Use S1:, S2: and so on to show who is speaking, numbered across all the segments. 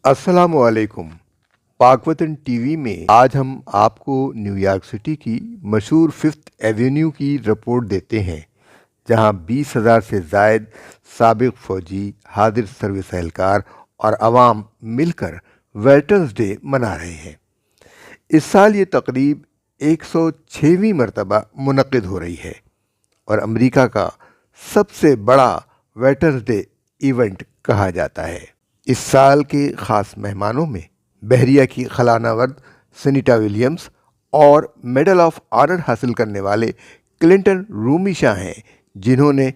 S1: السلام علیکم۔ پاک وطن ٹی وی میں آج ہم آپ کو نیو یارک سٹی کی مشہور 5th ایونیو کی رپورٹ دیتے ہیں، جہاں 20,000 سے زائد سابق فوجی، حاضر سروس اہلکار اور عوام مل کر ویٹرنز ڈے منا رہے ہیں۔ اس سال یہ تقریب 106ویں مرتبہ منعقد ہو رہی ہے اور امریکہ کا سب سے بڑا ویٹرنز ڈے ایونٹ کہا جاتا ہے۔ اس سال کے خاص مہمانوں میں بحریہ کی خلا ورد سنیٹا ولیمز اور میڈل آف آنر حاصل کرنے والے کلنٹن رومی شاہ ہیں، جنہوں نے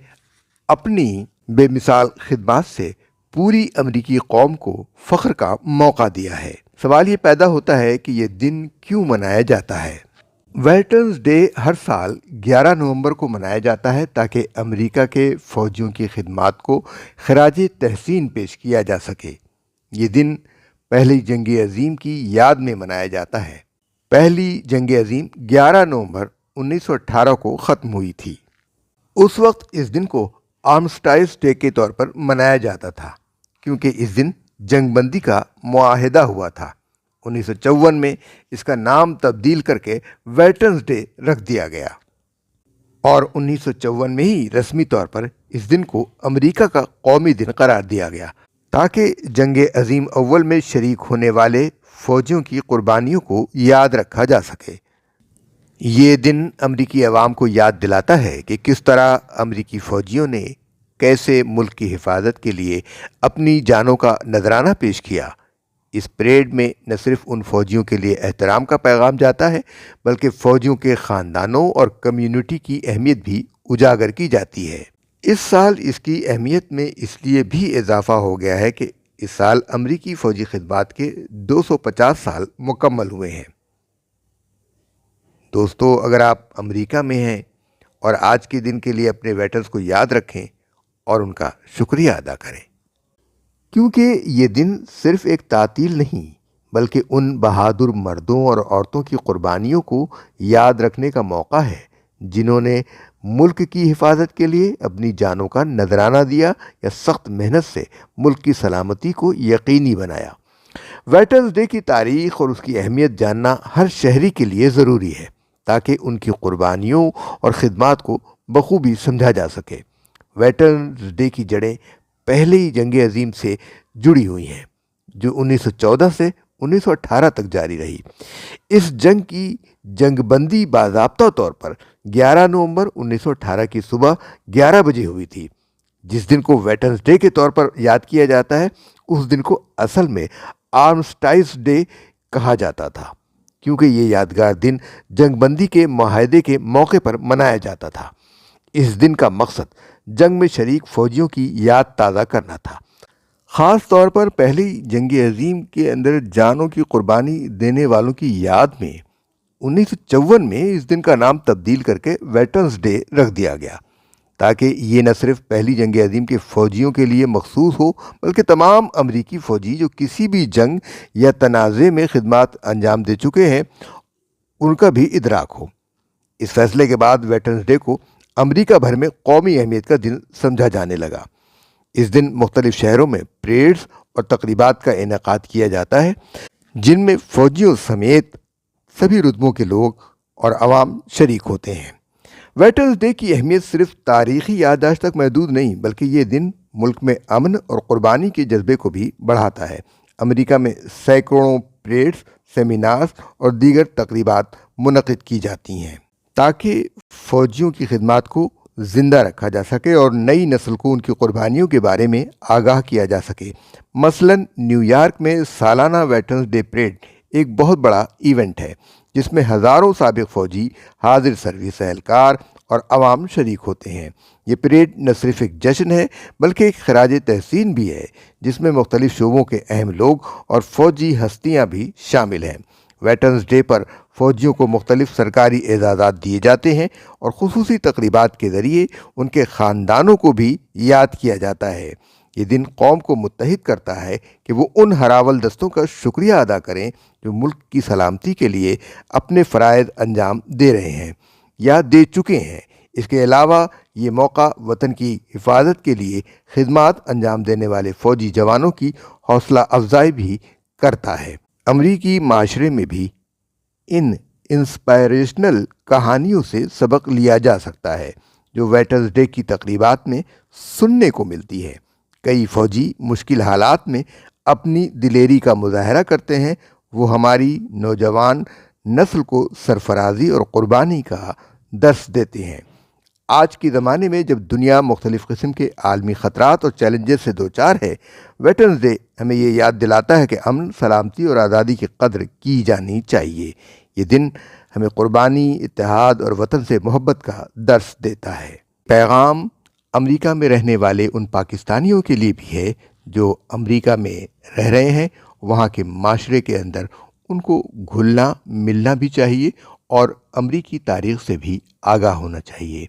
S1: اپنی بے مثال خدمات سے پوری امریکی قوم کو فخر کا موقع دیا ہے۔ سوال یہ پیدا ہوتا ہے کہ یہ دن کیوں منایا جاتا ہے؟ ویٹرنز ڈے ہر سال 11 نومبر کو منایا جاتا ہے تاکہ امریکہ کے فوجیوں کی خدمات کو خراج تحسین پیش کیا جا سکے۔ یہ دن پہلی جنگ عظیم کی یاد میں منایا جاتا ہے۔ پہلی جنگ عظیم 11 نومبر 1918 کو ختم ہوئی تھی۔ اس وقت اس دن کو آرمسٹائز ڈے کے طور پر منایا جاتا تھا، کیونکہ اس دن جنگ بندی کا معاہدہ ہوا تھا۔ 1954 میں اس کا نام تبدیل کر کے ویٹرنز ڈے رکھ دیا گیا اور 1954 میں ہی رسمی طور پر اس دن کو امریکہ کا قومی دن قرار دیا گیا تاکہ جنگ عظیم اول میں شریک ہونے والے فوجیوں کی قربانیوں کو یاد رکھا جا سکے۔ یہ دن امریکی عوام کو یاد دلاتا ہے کہ کس طرح امریکی فوجیوں نے کیسے ملک کی حفاظت کے لیے اپنی جانوں کا نذرانہ پیش کیا۔ اس پریڈ میں نہ صرف ان فوجیوں کے لیے احترام کا پیغام جاتا ہے، بلکہ فوجیوں کے خاندانوں اور کمیونٹی کی اہمیت بھی اجاگر کی جاتی ہے۔ اس سال اس کی اہمیت میں اس لیے بھی اضافہ ہو گیا ہے کہ اس سال امریکی فوجی خدمات کے 250 سال مکمل ہوئے ہیں۔ دوستو، اگر آپ امریکہ میں ہیں اور آج کے دن کے لیے اپنے ویٹرز کو یاد رکھیں اور ان کا شکریہ ادا کریں، کیونکہ یہ دن صرف ایک تعطیل نہیں بلکہ ان بہادر مردوں اور عورتوں کی قربانیوں کو یاد رکھنے کا موقع ہے جنہوں نے ملک کی حفاظت کے لیے اپنی جانوں کا نذرانہ دیا یا سخت محنت سے ملک کی سلامتی کو یقینی بنایا۔ ویٹرنز ڈے کی تاریخ اور اس کی اہمیت جاننا ہر شہری کے لیے ضروری ہے تاکہ ان کی قربانیوں اور خدمات کو بخوبی سمجھا جا سکے۔ ویٹرنز ڈے کی جڑیں پہلی جنگ عظیم سے جڑی ہوئی ہیں، جو 1914 سے 1918 تک جاری رہی۔ اس جنگ کی جنگ بندی باضابطہ طور پر 11 نومبر 1918 کی صبح 11 بجے ہوئی تھی۔ جس دن کو ویٹرنز ڈے کے طور پر یاد کیا جاتا ہے، اس دن کو اصل میں آرمسٹائز ڈے کہا جاتا تھا، کیونکہ یہ یادگار دن جنگ بندی کے معاہدے کے موقع پر منایا جاتا تھا۔ اس دن کا مقصد جنگ میں شریک فوجیوں کی یاد تازہ کرنا تھا، خاص طور پر پہلی جنگ عظیم کے اندر جانوں کی قربانی دینے والوں کی یاد میں 1954 میں اس دن کا نام تبدیل کر کے ویٹرنز ڈے رکھ دیا گیا تاکہ یہ نہ صرف پہلی جنگ عظیم کے فوجیوں کے لیے مخصوص ہو بلکہ تمام امریکی فوجی جو کسی بھی جنگ یا تنازع میں خدمات انجام دے چکے ہیں ان کا بھی ادراک ہو۔ اس فیصلے کے بعد ویٹرنز ڈے کو امریکہ بھر میں قومی اہمیت کا دن سمجھا جانے لگا۔ اس دن مختلف شہروں میں پریڈز اور تقریبات کا انعقاد کیا جاتا ہے جن میں فوجیوں سمیت سبھی رتبوں کے لوگ اور عوام شریک ہوتے ہیں۔ ویٹرنز ڈے کی اہمیت صرف تاریخی یادداشت تک محدود نہیں بلکہ یہ دن ملک میں امن اور قربانی کے جذبے کو بھی بڑھاتا ہے۔ امریکہ میں سینکڑوں پریڈز، سیمینارز اور دیگر تقریبات منعقد کی جاتی ہیں تاکہ فوجیوں کی خدمات کو زندہ رکھا جا سکے اور نئی نسل کو ان کی قربانیوں کے بارے میں آگاہ کیا جا سکے۔ مثلاً نیو یارک میں سالانہ ویٹرنز ڈے پریڈ ایک بہت بڑا ایونٹ ہے جس میں ہزاروں سابق فوجی، حاضر سروس اہلکار اور عوام شریک ہوتے ہیں۔ یہ پریڈ نہ صرف ایک جشن ہے بلکہ ایک خراج تحسین بھی ہے جس میں مختلف شعبوں کے اہم لوگ اور فوجی ہستیاں بھی شامل ہیں۔ ویٹرنز ڈے پر فوجیوں کو مختلف سرکاری اعزازات دیے جاتے ہیں اور خصوصی تقریبات کے ذریعے ان کے خاندانوں کو بھی یاد کیا جاتا ہے۔ یہ دن قوم کو متحد کرتا ہے کہ وہ ان ہراول دستوں کا شکریہ ادا کریں جو ملک کی سلامتی کے لیے اپنے فرائض انجام دے رہے ہیں یا دے چکے ہیں۔ اس کے علاوہ یہ موقع وطن کی حفاظت کے لیے خدمات انجام دینے والے فوجی جوانوں کی حوصلہ افزائی بھی کرتا ہے۔ امریکی معاشرے میں بھی ان انسپائریشنل کہانیوں سے سبق لیا جا سکتا ہے جو ویٹرز ڈے کی تقریبات میں سننے کو ملتی ہے۔ کئی فوجی مشکل حالات میں اپنی دلیری کا مظاہرہ کرتے ہیں۔ وہ ہماری نوجوان نسل کو سرفرازی اور قربانی کا درس دیتے ہیں۔ آج کے زمانے میں جب دنیا مختلف قسم کے عالمی خطرات اور چیلنجز سے دوچار ہے، ویٹرنز ڈے ہمیں یہ یاد دلاتا ہے کہ امن، سلامتی اور آزادی کی قدر کی جانی چاہیے۔ یہ دن ہمیں قربانی، اتحاد اور وطن سے محبت کا درس دیتا ہے۔ پیغام امریکہ میں رہنے والے ان پاکستانیوں کے لیے بھی ہے جو امریکہ میں رہ رہے ہیں۔ وہاں کے معاشرے کے اندر ان کو گھلنا ملنا بھی چاہیے اور امریکی تاریخ سے بھی آگاہ ہونا چاہیے۔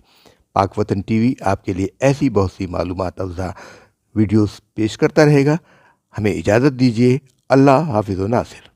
S1: پاک وطن ٹی وی آپ کے لیے ایسی بہت سی معلومات افزا ویڈیوز پیش کرتا رہے گا۔ ہمیں اجازت دیجیے۔ اللہ حافظ و ناصر۔